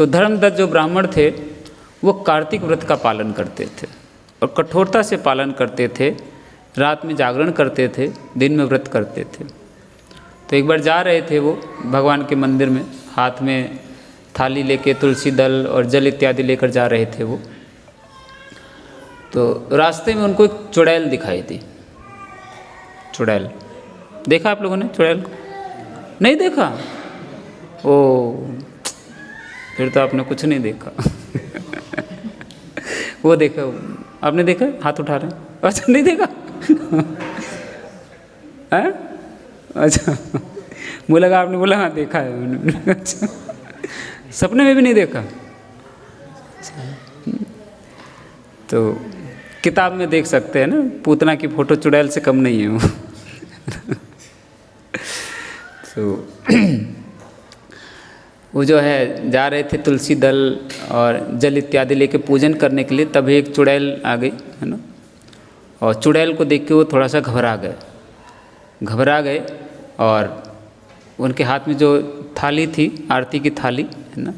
तो धर्मदत्त जो ब्राह्मण थे वो कार्तिक व्रत का पालन करते थे और कठोरता से पालन करते थे, रात में जागरण करते थे, दिन में व्रत करते थे। तो एक बार जा रहे थे वो भगवान के मंदिर में, हाथ में थाली लेके तुलसी दल और जल इत्यादि लेकर जा रहे थे वो। तो रास्ते में उनको एक चुड़ैल दिखाई दी। चुड़ैल देखा आप लोगों ने चुड़ैल को? नहीं देखा? ओ, फिर तो आपने कुछ नहीं देखा। वो देखा, आपने देखा? हाथ उठा रहे हैं। अच्छा नहीं देखा? है? अच्छा, मुझे लगा आपने बोला हाँ देखा है। अच्छा, सपने में भी नहीं देखा? तो किताब में देख सकते हैं ना, पूतना की फोटो चुड़ैल से कम नहीं है वो। तो वो जो है जा रहे थे तुलसी दल और जल इत्यादि लेके पूजन करने के लिए, तभी एक चुड़ैल आ गई, है ना। और चुड़ैल को देख के वो थोड़ा सा घबरा गए और उनके हाथ में जो थाली थी, आरती की थाली, है ना,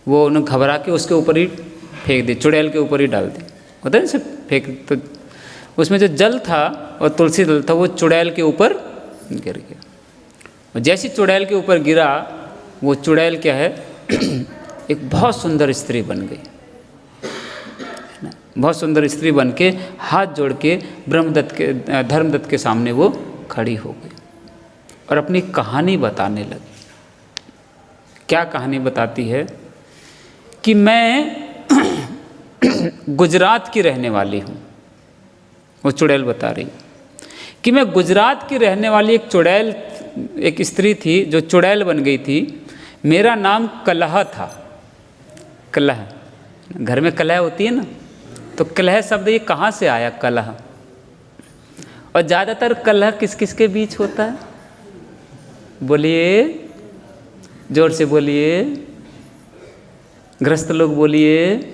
वो उन्हें घबरा के उसके ऊपर ही फेंक दी, चुड़ैल के ऊपर ही डाल दी। होता है ना, फेंक तो उसमें जो जल था और तुलसी दल था वो चुड़ैल के ऊपर गिर गया। और जैसी चुड़ैल के ऊपर गिरा, वो चुड़ैल क्या है, एक बहुत सुंदर स्त्री बन गई, बहुत सुंदर स्त्री बन के हाथ जोड़ के धर्मदत्त के सामने वो खड़ी हो गई और अपनी कहानी बताने लगी। क्या कहानी बताती है कि मैं गुजरात की रहने वाली हूँ। वो चुड़ैल बता रही कि मैं गुजरात की रहने वाली एक स्त्री थी जो चुड़ैल बन गई थी। मेरा नाम कलह था। कलह, घर में कलह होती है ना, तो कलह शब्द ये कहाँ से आया, कलह? और ज़्यादातर कलह किस किस के बीच होता है? बोलिए, जोर से बोलिए, गृहस्थ लोग बोलिए।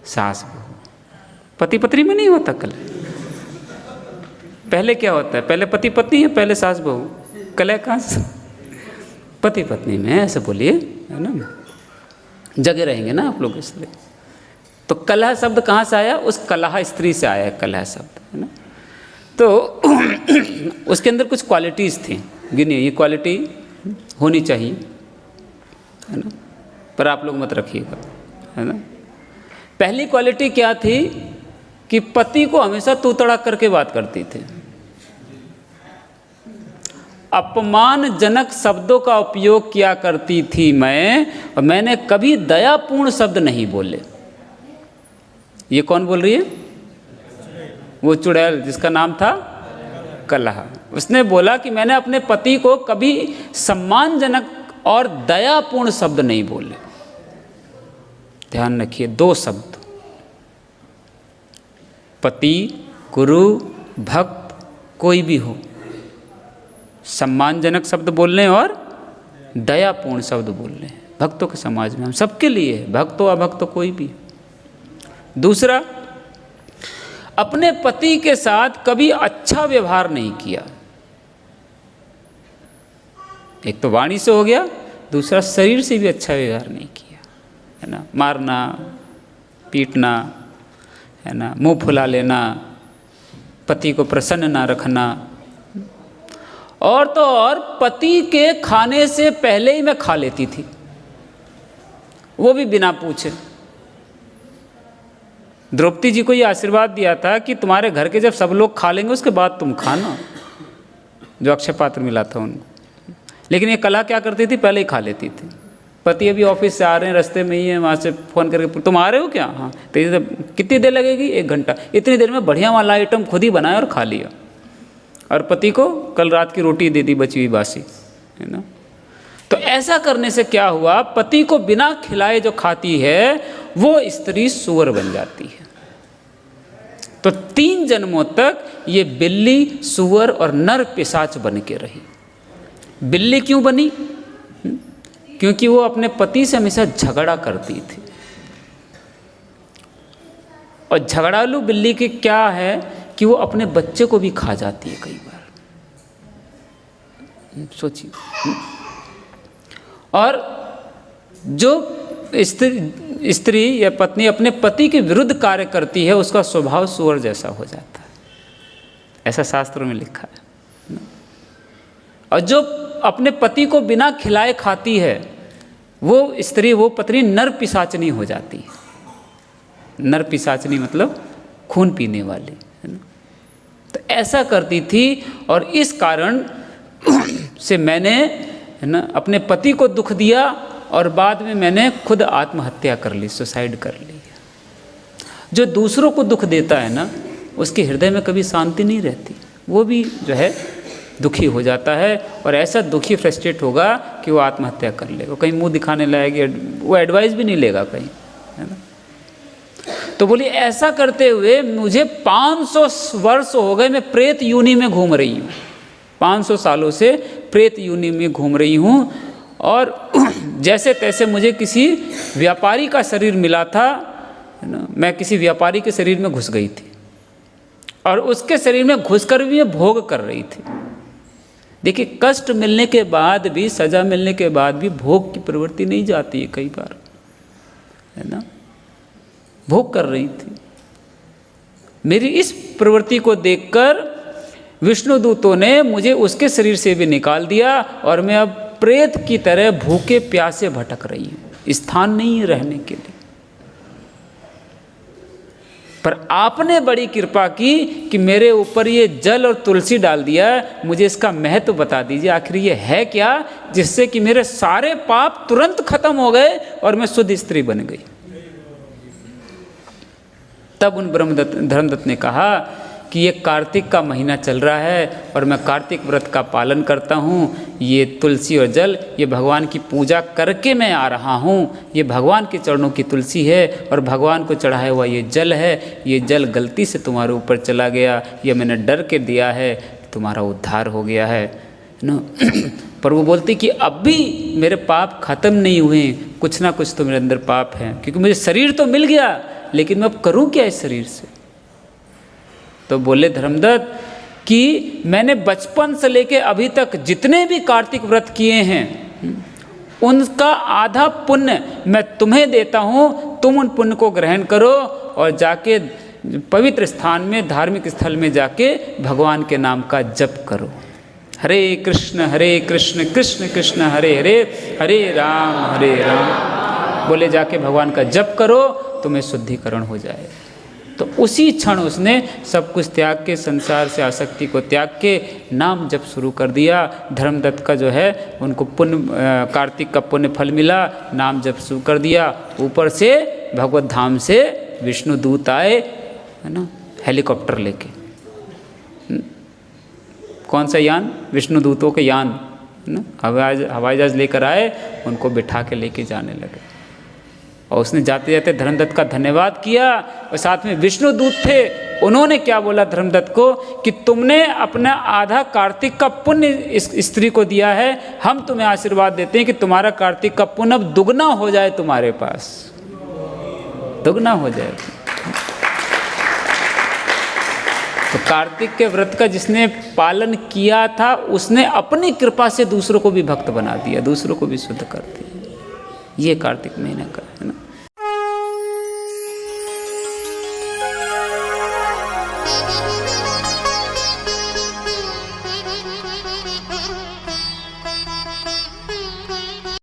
सास बहू, पति पत्नी में नहीं होता कलह। पहले क्या होता है? पहले पति पत्नी है, पहले सास बहू। कलह कहाँ से? पति पत्नी में, ऐसे बोलिए, है ना, जगे रहेंगे ना आप लोग इसलिए। तो कलह शब्द कहाँ से आया? उस कलह स्त्री से आया कलह शब्द, है ना। तो उसके अंदर कुछ क्वालिटीज़ थी, गिनिए, ये क्वालिटी होनी चाहिए, है ना, पर आप लोग मत रखिएगा, है ना। पहली क्वालिटी क्या थी कि पति को हमेशा तू तड़ाक करके बात करती थी। अपमानजनक शब्दों का उपयोग किया करती थी मैं, और मैंने कभी दयापूर्ण शब्द नहीं बोले। ये कौन बोल रही है? वो चुड़ैल जिसका नाम था कलह। उसने बोला कि मैंने अपने पति को कभी सम्मानजनक और दयापूर्ण शब्द नहीं बोले। ध्यान रखिए, 2 शब्द, पति, गुरु, भक्त, कोई भी हो, सम्मानजनक शब्द बोलने और दयापूर्ण शब्द बोलने। भक्तों के समाज में हम सबके लिए, भक्त हो अभक्त हो कोई भी। दूसरा, अपने पति के साथ कभी अच्छा व्यवहार नहीं किया। एक तो वाणी से हो गया, दूसरा शरीर से भी अच्छा व्यवहार नहीं किया, है ना। मारना, पीटना, है ना, मुंह फुला लेना, पति को प्रसन्न ना रखना, और तो और पति के खाने से पहले ही मैं खा लेती थी, वो भी बिना पूछे। द्रौपदी जी को ये आशीर्वाद दिया था कि तुम्हारे घर के जब सब लोग खा लेंगे उसके बाद तुम खाना, जो अक्षय पात्र मिला था उनको। लेकिन ये कला क्या करती थी, पहले ही खा लेती थी। पति अभी ऑफिस से आ रहे हैं, रास्ते में ही है, वहाँ से फ़ोन करके तुम आ रहे हो क्या? हाँ। तो कितनी देर लगेगी? 1 घंटा। इतनी देर में बढ़िया वाला आइटम खुद ही बनाया और खा लिया, और पति को कल रात की रोटी दे दी बची हुई बासी, है ना। तो ऐसा करने से क्या हुआ, पति को बिना खिलाए जो खाती है वो स्त्री सुअर बन जाती है। तो 3 जन्मों तक ये बिल्ली, सुअर और नर पिशाच बन के रही। बिल्ली क्यों बनी? क्योंकि वो अपने पति से हमेशा झगड़ा करती थी। और झगड़ालू बिल्ली की क्या है कि वो अपने बच्चे को भी खा जाती है कई बार, सोचिए। और जो स्त्री या पत्नी अपने पति के विरुद्ध कार्य करती है, उसका स्वभाव सूअर जैसा हो जाता है, ऐसा शास्त्रों में लिखा है। और जो अपने पति को बिना खिलाए खाती है, वो स्त्री, वो पत्नी नर पिशाचनी हो जाती है। नर पिशाचनी मतलब खून पीने वाली, है ना। तो ऐसा करती थी, और इस कारण से मैंने, है ना, अपने पति को दुख दिया, और बाद में मैंने खुद आत्महत्या कर ली, सुसाइड कर ली। जो दूसरों को दुख देता है ना, उसके हृदय में कभी शांति नहीं रहती, वो भी जो है दुखी हो जाता है, और ऐसा दुखी फ्रस्ट्रेट होगा कि वो आत्महत्या कर लेगा, कहीं मुंह दिखाने लायक, वो एडवाइस भी नहीं लेगा कहीं, है ना। तो बोली ऐसा करते हुए मुझे 500 वर्ष हो गए, मैं प्रेत योनि में घूम रही हूँ, 500 सालों से प्रेत योनि में घूम रही हूँ, और जैसे तैसे मुझे किसी व्यापारी का शरीर मिला था, है ना, मैं किसी व्यापारी के शरीर में घुस गई थी, और उसके शरीर में घुसकर भी मैं भोग कर रही थी। देखिए, कष्ट मिलने के बाद भी, सजा मिलने के बाद भी भोग की प्रवृत्ति नहीं जाती है कई बार, है ना। भोग कर रही थी। मेरी इस प्रवृत्ति को देखकर विष्णु दूतों ने मुझे उसके शरीर से भी निकाल दिया, और मैं अब प्रेत की तरह भूखे प्यासे भटक रही हूँ, स्थान नहीं है रहने के लिए। पर आपने बड़ी कृपा की कि मेरे ऊपर ये जल और तुलसी डाल दिया, मुझे इसका महत्व बता दीजिए, आखिर ये है क्या, जिससे कि मेरे सारे पाप तुरंत खत्म हो गए और मैं शुद्ध स्त्री बन गई। तब उन धर्मदत्त ने कहा कि ये कार्तिक का महीना चल रहा है, और मैं कार्तिक व्रत का पालन करता हूँ, ये तुलसी और जल, ये भगवान की पूजा करके मैं आ रहा हूँ, ये भगवान के चरणों की तुलसी है, और भगवान को चढ़ाया हुआ ये जल है, ये जल गलती से तुम्हारे ऊपर चला गया, ये मैंने डर के दिया है, तुम्हारा उद्धार हो गया है ना। पर वो बोलती कि अब भी मेरे पाप खत्म नहीं हुए, कुछ ना कुछ तो मेरे अंदर पाप है, क्योंकि मुझे शरीर तो मिल गया, लेकिन मैं अब करूँ क्या इस शरीर से। तो बोले धर्मदत्त कि मैंने बचपन से लेके अभी तक जितने भी कार्तिक व्रत किए हैं, उनका आधा पुण्य मैं तुम्हें देता हूँ, तुम उन पुण्य को ग्रहण करो, और जाके पवित्र स्थान में, धार्मिक स्थल में जाके भगवान के नाम का जप करो। हरे कृष्ण कृष्ण कृष्ण हरे हरे, हरे राम। बोले जाके भगवान का जप करो, तुम्हें शुद्धिकरण हो जाए। तो उसी क्षण उसने सब कुछ त्याग के, संसार से आसक्ति को त्याग के नाम जप शुरू कर दिया। धर्मदत्त का जो है उनको पुण्य, कार्तिक का पुण्य फल मिला, नाम जप शुरू कर दिया। ऊपर से भगवत धाम से विष्णु दूत आए, है ना, हेलीकॉप्टर लेके। कौन सा यान? विष्णु दूतों के यान, है ना, हवाई जहाज लेकर आए, उनको बिठा के लेके जाने लगे। और उसने जाते जाते धर्मदत्त का धन्यवाद किया, और साथ में विष्णु दूत थे, उन्होंने क्या बोला धर्मदत्त को कि तुमने अपना आधा कार्तिक का पुण्य इस स्त्री को दिया है, हम तुम्हें आशीर्वाद देते हैं कि तुम्हारा कार्तिक का पुण्य अब दुगना हो जाए, तुम्हारे पास दुगना हो जाए। तो कार्तिक के व्रत का जिसने पालन किया था, उसने अपनी कृपा से दूसरों को भी भक्त बना दिया, दूसरों को भी शुद्ध कर दिया। ये कार्तिक महीने का है ना।